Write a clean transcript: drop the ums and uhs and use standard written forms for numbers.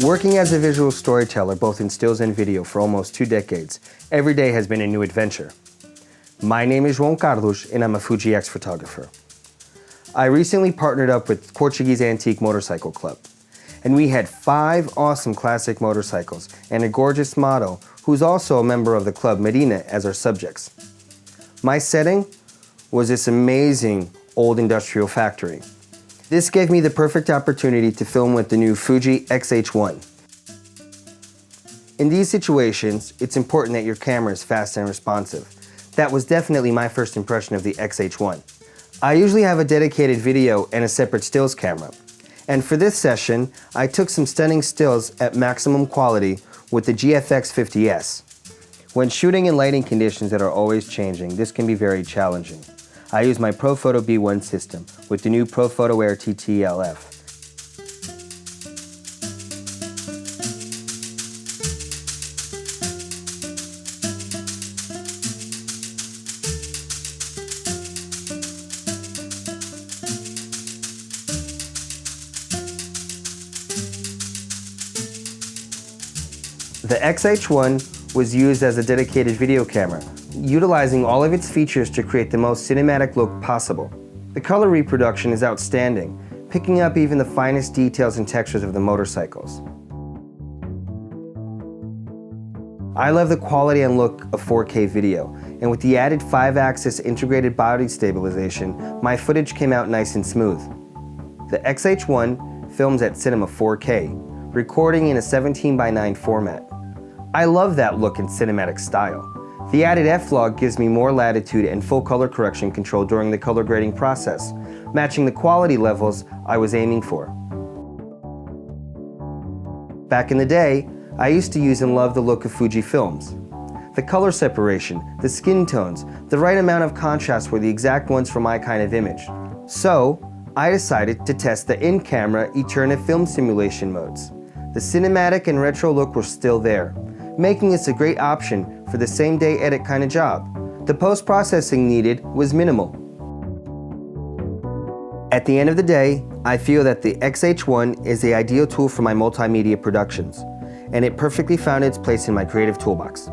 Working as a visual storyteller both in stills and video for almost 2 decades, every day has been a new adventure. My name is João Carlos and I'm a Fuji X photographer. I recently partnered up with Portuguese Antique Motorcycle Club, and we had 5 awesome classic motorcycles and a gorgeous model who's also a member of the club, Marina, as our subjects. My setting was this amazing old industrial factory. This gave me the perfect opportunity to film with the new Fuji X-H1. In these situations, it's important that your camera is fast and responsive. That was definitely my first impression of the X-H1. I usually have a dedicated video and a separate stills camera. And for this session, I took some stunning stills at maximum quality with the GFX 50S. When shooting in lighting conditions that are always changing, this can be very challenging. I use my Profoto B1 system with the new Profoto Air TT-LF. The X-H1 was used as a dedicated video camera, utilizing all of its features to create the most cinematic look possible. The color reproduction is outstanding, picking up even the finest details and textures of the motorcycles. I love the quality and look of 4K video, and with the added 5-axis integrated body stabilization, my footage came out nice and smooth. The X-H1 films at Cinema 4K, recording in a 17:9 format. I love that look and cinematic style. The added F-Log gives me more latitude and full color correction control during the color grading process, matching the quality levels I was aiming for. Back in the day, I used to use and love the look of Fuji films. The color separation, the skin tones, the right amount of contrast were the exact ones for my kind of image. So, I decided to test the in-camera Eterna film simulation modes. The cinematic and retro look were still there, making this a great option for the same-day edit kind of job. The post-processing needed was minimal. At the end of the day, I feel that the X-H1 is the ideal tool for my multimedia productions, and it perfectly found its place in my creative toolbox.